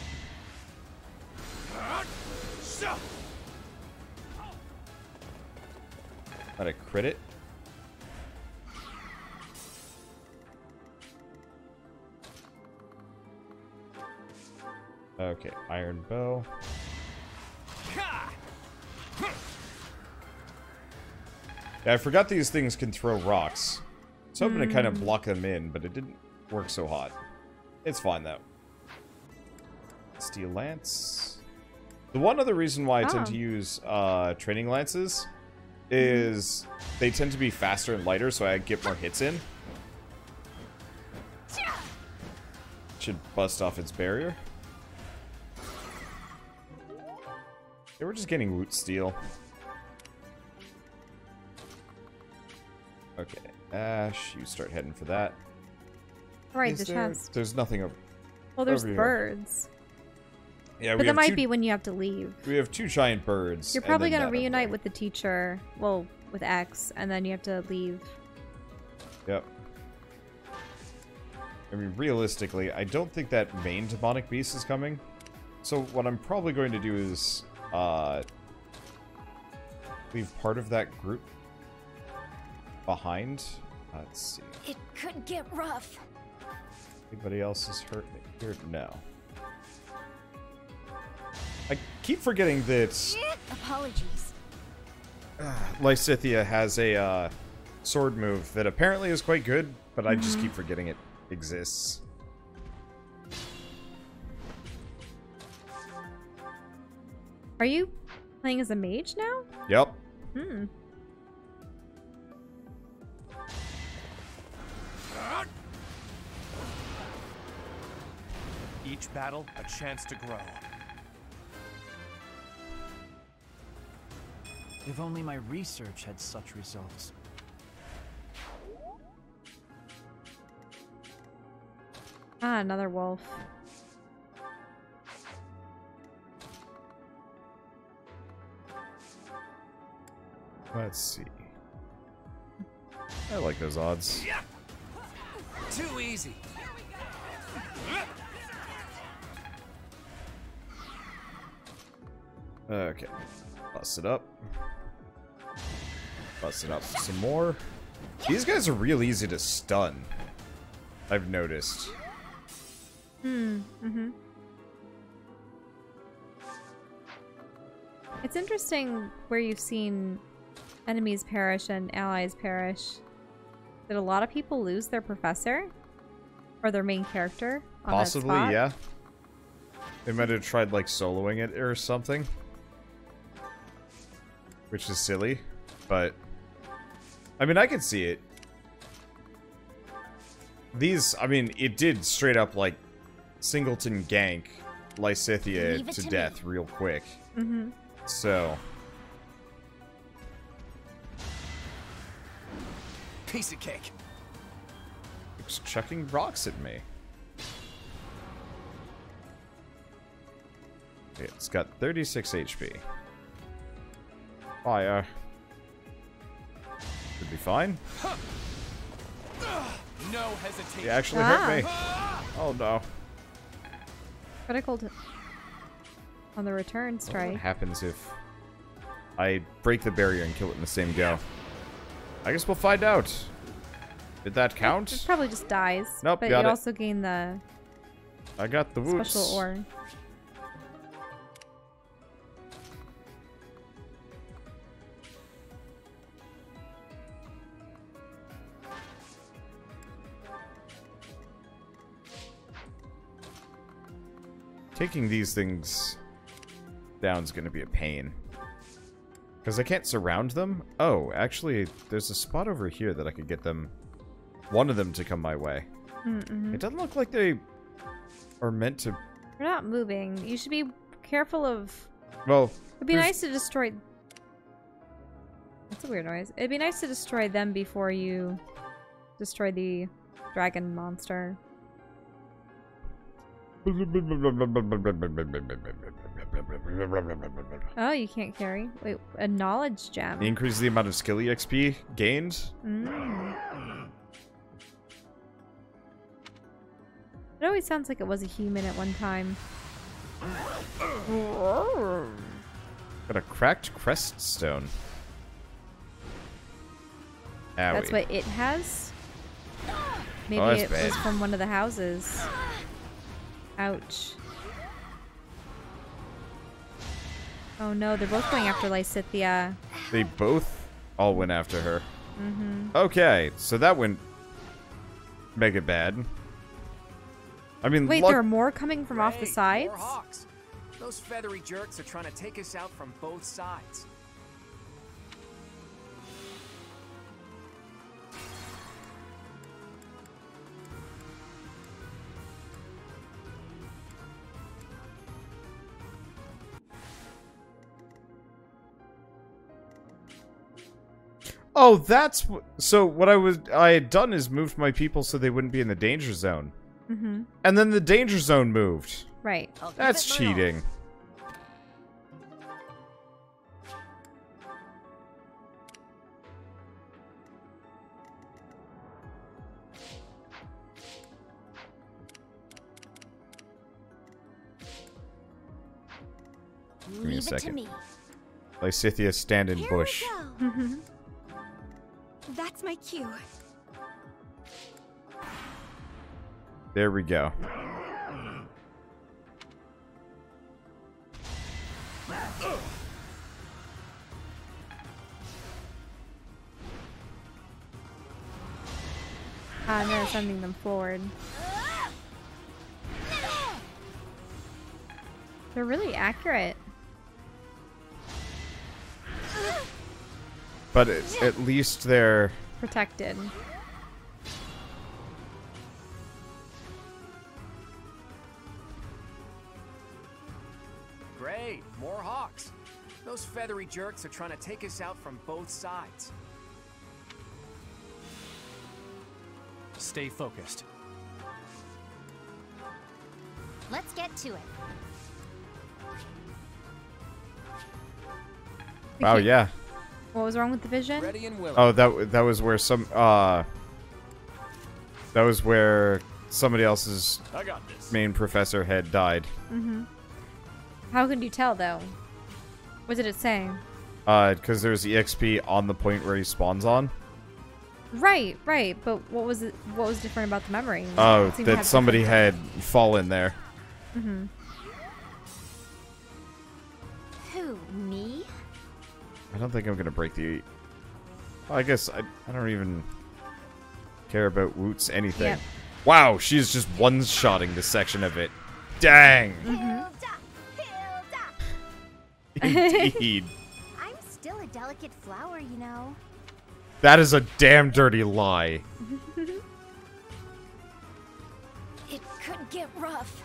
Got a crit it. Okay, iron bow. Yeah, I forgot these things can throw rocks. I was hoping to kind of block them in, but it didn't work so hot. It's fine, though. Steel lance. The one other reason why I tend to use training lances is they tend to be faster and lighter, so I get more hits in. Should bust off its barrier. Yeah, we're just getting Woot Steel. Okay, Ash, you start heading for that. Alright, the chest. There's nothing over. Well, there's over birds. Yeah, but that might be when you have to leave. We have two giant birds. You're probably gonna reunite with the teacher. Well, with X, and then you have to leave. Yep. I mean, realistically, I don't think that main demonic beast is coming. So what I'm probably going to do is leave part of that group behind. Let's see. It could get rough. Anybody else is hurt here? No. I keep forgetting that Apologies. Lysithea has a sword move that apparently is quite good, but I just keep forgetting it exists. Are you playing as a mage now? Yep. Hmm. Each battle, a chance to grow. If only my research had such results. Ah, another wolf. Let's see. I like those odds. Too easy. Okay. Bust it up. Bust it up some more. These guys are real easy to stun. I've noticed. Mm-hmm. It's interesting where you've seen enemies perish and allies perish. Did a lot of people lose their professor? Or their main character on Possibly, that spot? yeah. They might have tried, like, soloing it or something. Which is silly, but... I mean, I can see it. These, I mean, it did straight up, like, singleton gank Lysithea to death real quick. Mm-hmm. So... Piece of cake. It's chucking rocks at me. Okay, it's got 36 HP. Fire. Should be fine. No hesitation. He actually hurt me. Oh no. Critical on the return strike. What happens if I break the barrier and kill it in the same go? I guess we'll find out. Did that count? It probably just dies. Nope, but got you it. also gain the I got the woots. special ore. Taking these things down is going to be a pain. Because I can't surround them? Oh, actually, there's a spot over here that I could get them... one of them to come my way. Mm-mm. It doesn't look like they are meant to... They're not moving. You should be careful of... Well... It'd be nice to destroy... That's a weird noise. It'd be nice to destroy them before you destroy the dragon monster. Oh, you can't carry. Wait, a knowledge gem. Increase the amount of skill EXP gained. It always sounds like it was a human at one time. Got a cracked crest stone. Owie. That's what it has? Maybe that's it bad. was from one of the houses. Ouch. Oh no, they're both going after Lysithea. They both all went after her. Mm-hmm. Okay, so that went mega bad. I mean, Wait, there are more coming from off the sides? More hawks. Those feathery jerks are trying to take us out from both sides. Oh, that's so. What I had done is moved my people so they wouldn't be in the danger zone, Mm-hmm. and then the danger zone moved. Right. That's cheating. Give me a second. Lysithea, stand in bush. That's my cue. There we go. And then sending them forward. They're really accurate. But at least they're Protected. Great, more hawks. Those feathery jerks are trying to take us out from both sides. Stay focused. Let's get to it. wow, yeah. What was wrong with the vision? Ready and willing. Oh, that was where that was where somebody else's main professor had died. Mm-hmm. How could you tell, though? What did it say? Because there's EXP on the point where he spawns on. Right, right. But what was it? What was different about the memory? Oh, It seemed to that have somebody had different- fallen there. Mm-hmm. Who, me? I don't think I'm gonna break the... Well, I guess I don't even care about Woot's anything. Yep. Wow, she's just one-shotting this section of it. Dang! Indeed. I'm still a delicate flower, you know. That is a damn dirty lie. It could get rough.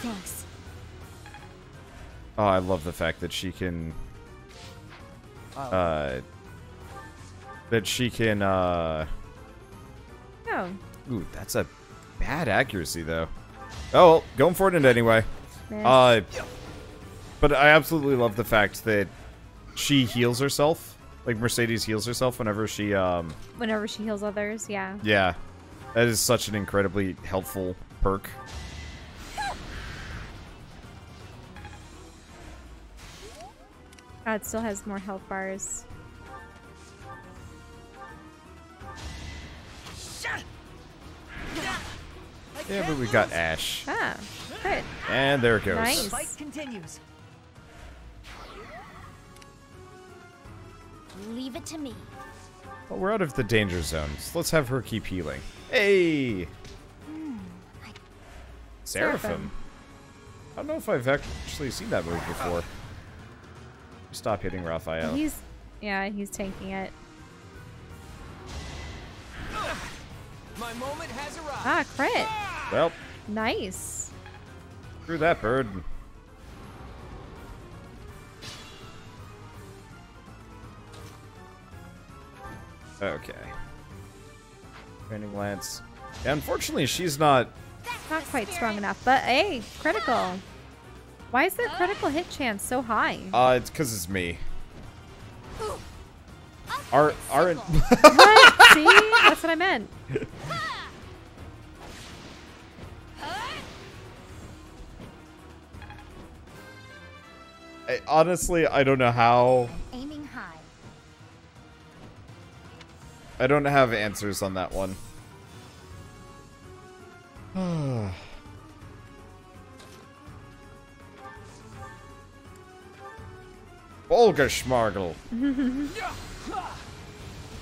Thanks. Oh, I love the fact that she can... that she can, Oh. Ooh, that's a bad accuracy, though. Oh, well, going for it anyway. Miss. But I absolutely love the fact that she heals herself. Like, Mercedes heals herself whenever she, Whenever she heals others, yeah. Yeah. That is such an incredibly helpful perk. It still has more health bars. Yeah, but we got Ash. Ah, good. And there it goes. Nice. Fight continues. Leave it to me. Well, we're out of the danger zones. Let's have her keep healing. Hey! Seraphim. I don't know if I've actually seen that move before. Stop hitting Raphael. He's tanking it. My moment has arrived. Ah, crit. Well, Nice. screw that bird. Okay. Training Lance. Yeah, unfortunately, she's not... Not quite strong enough, but hey, critical. Why is their critical hit chance so high? It's because it's me. Our What? See? That's what I meant. honestly, I don't know how... Aiming high. I don't have answers on that one. Bolgerschmargel.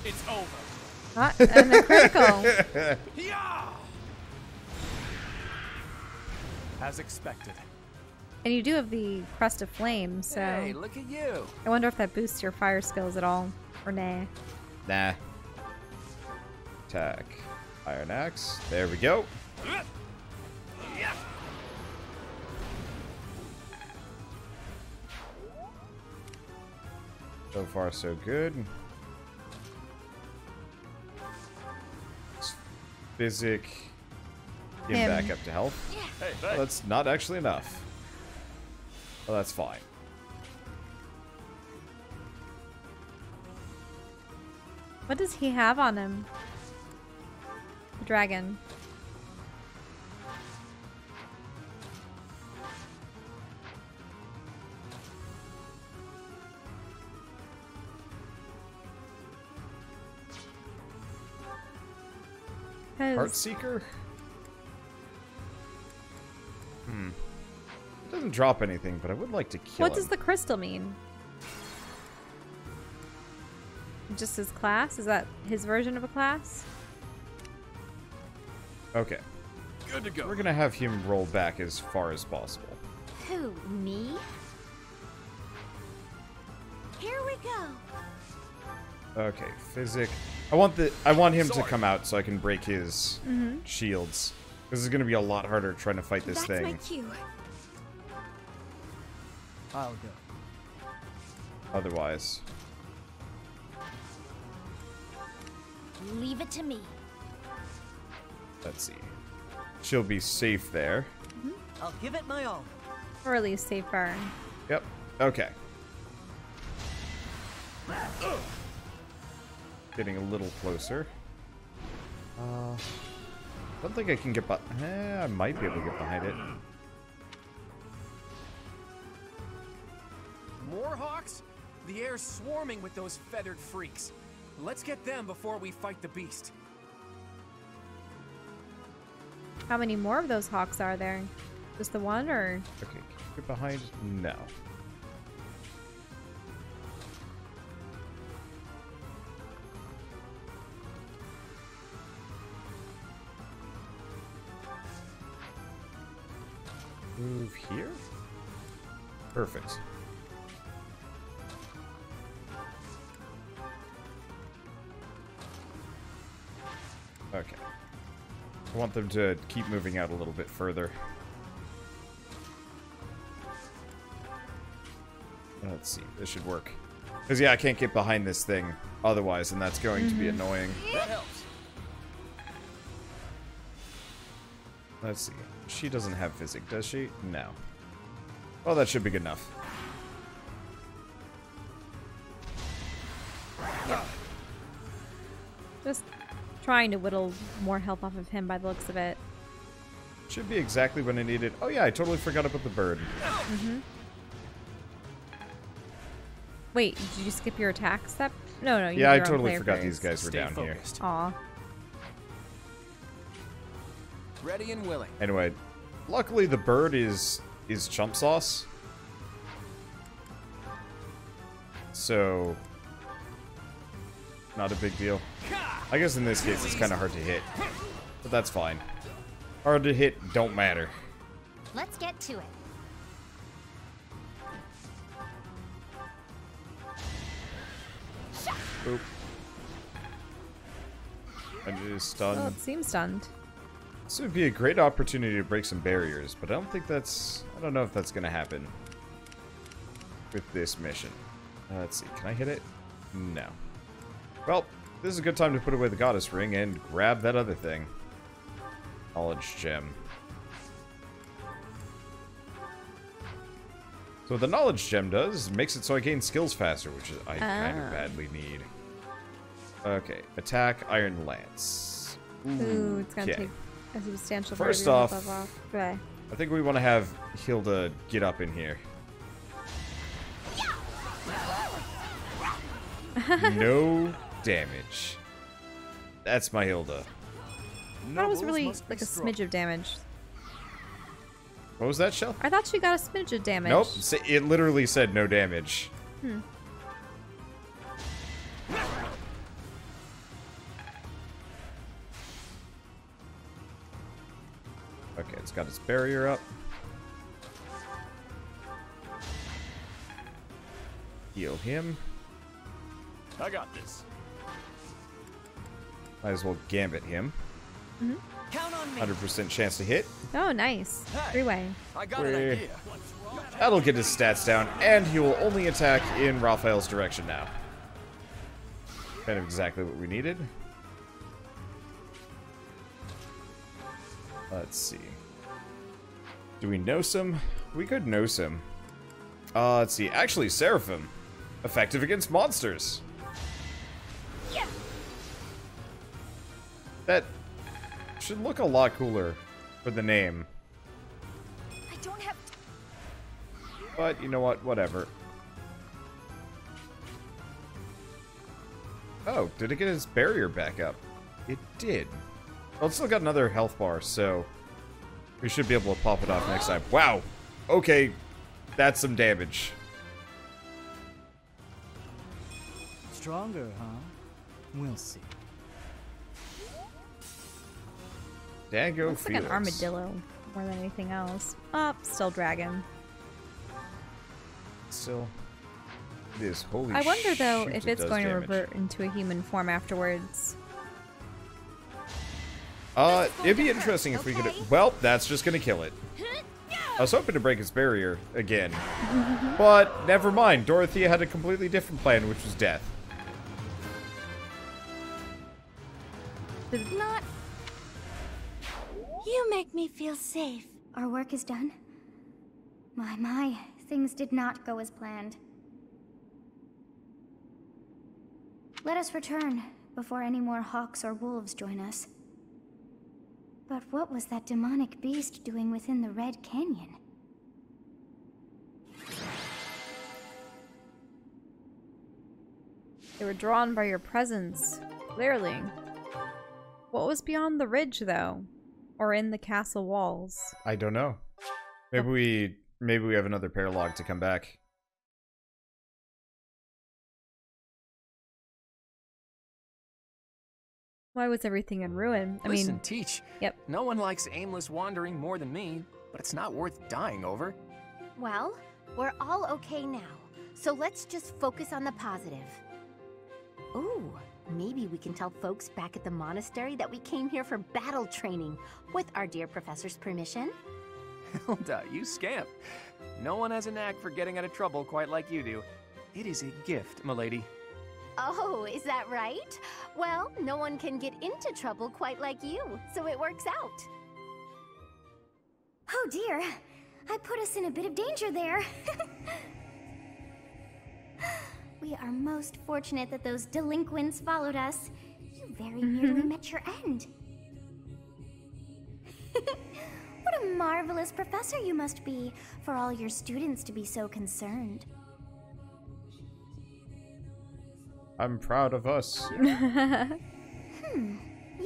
It's over. Not and the critical. As expected. And you do have the crest of flame, so Hey, look at you. I wonder if that boosts your fire skills at all, or nah. Nah. Attack. Iron Axe. There we go. So far, so good. Physic. Get him back up to health. Hey, Well, that's not actually enough. Well, that's fine. What does he have on him? The dragon. Heartseeker? It doesn't drop anything, but I would like to kill him. What does the crystal mean? Just his class? Is that his version of a class? Okay. Good to go. We're gonna have him roll back as far as possible. Who, me? Here we go. Okay, physic. I want him to come out so I can break his shields. This is gonna be a lot harder trying to fight this thing. That's my cue. I'll go. Otherwise. Leave it to me. Let's see. She'll be safe there. I'll give it my all. Or at least safe burn. Yep. Okay. Getting a little closer. Don't think I can get I might be able to get behind it. More hawks? The air's swarming with those feathered freaks. Let's get them before we fight the beast. How many more of those hawks are there? Just the one, or? Okay, can you get behind? No. Move here? Perfect. Okay. I want them to keep moving out a little bit further. Let's see. This should work. Because, yeah, I can't get behind this thing otherwise, and that's going to be annoying. That helps. Let's see. She doesn't have physic, does she? No. Well, that should be good enough. Just trying to whittle more health off of him by the looks of it. Should be exactly when I need it. Oh, yeah, I totally forgot about the bird. Wait, did you skip your attack step? No, you Yeah, I did your own totally player forgot phase. these guys were down here. Aw. Ready and willing. Anyway, luckily the bird is chump sauce. So, not a big deal. I guess in this case it's kind of hard to hit, but that's fine. Hard to hit, don't matter. Let's get to it. Boop. And it is Well, stunned. it seems stunned. This would be a great opportunity to break some barriers, but I don't know if that's going to happen with this mission. Let's see, can I hit it? No. Well, this is a good time to put away the goddess ring and grab that other thing. Knowledge gem. So what the knowledge gem does is makes it so I gain skills faster, which is I kind of badly need. Okay, attack iron lance. Ooh, it's gonna okay. take a substantial First part off, of your health off. Okay. I think we want to have Hilda get up in here. No damage. That's my Hilda. I thought it was really like a smidge of damage. What was that, Shell? I thought she got a smidge of damage. Nope. It literally said no damage. Okay, it's got its barrier up. Heal him. I got this. Might as well gambit him. Count on me. 100% chance to hit. Oh, nice. Three-way. I got an idea. That'll get his stats down, and he will only attack in Raphael's direction now. Kind of exactly what we needed. Let's see. Do we know some? We could know some. Let's see. Actually, Seraphim. Effective against monsters. Yeah. That should look a lot cooler for the name. I don't have. But you know what? Whatever. Oh, did it get its barrier back up? It did. Well, it's still got another health bar, so we should be able to pop it off next time. Wow. Okay, that's some damage. Stronger, huh? We'll see. Dago Looks like an armadillo more than anything else. Oh, still dragon. Still. It is. Holy I wonder, though, shoot, if it it's does going damage. to revert into a human form afterwards. It'd be interesting if we could... Well, that's just gonna kill it. I was hoping to break its barrier again. But, never mind. Dorothea had a completely different plan, which was death. Not... You make me feel safe. Our work is done. My, things did not go as planned. Let us return before any more hawks or wolves join us. But what was that demonic beast doing within the Red Canyon? They were drawn by your presence, clearly. What was beyond the ridge, though? Or in the castle walls? I don't know. Maybe we have another paralog to come back. Why was everything in ruin? Listen, Teach. Yep. No one likes aimless wandering more than me, but it's not worth dying over. Well, we're all okay now, so let's just focus on the positive. Ooh, maybe we can tell folks back at the monastery that we came here for battle training, with our dear professor's permission. Hilda, you scamp. No one has a knack for getting out of trouble quite like you do. It is a gift, milady. Oh, is that right? Well, no one can get into trouble quite like you, so it works out. Oh dear, I put us in a bit of danger there. We are most fortunate that those delinquents followed us. You very nearly met your end. What a marvelous professor you must be for all your students to be so concerned. I'm proud of us. You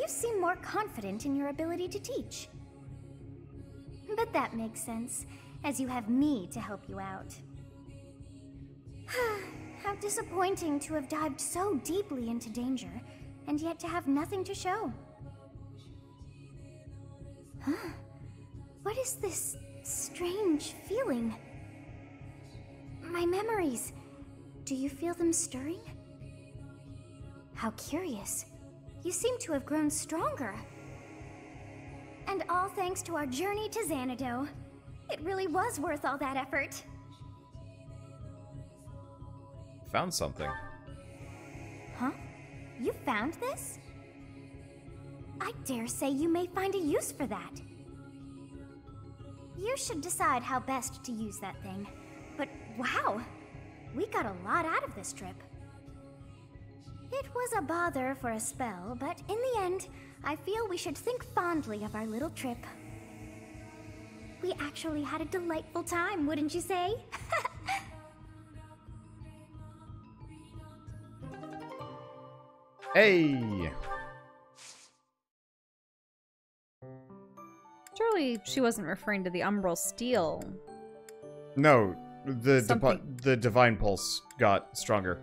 seem more confident in your ability to teach. But that makes sense, as you have me to help you out. How disappointing to have dived so deeply into danger, and yet to have nothing to show. Huh? What is this strange feeling? My memories. Do you feel them stirring? How curious. You seem to have grown stronger. And all thanks to our journey to Xanadu. It really was worth all that effort. Found something. Huh? You found this? I dare say you may find a use for that. You should decide how best to use that thing. But wow, we got a lot out of this trip. It was a bother for a spell, but in the end, I feel we should think fondly of our little trip. We actually had a delightful time, wouldn't you say? Hey! Surely she wasn't referring to the umbral steel. No, the divine pulse got stronger.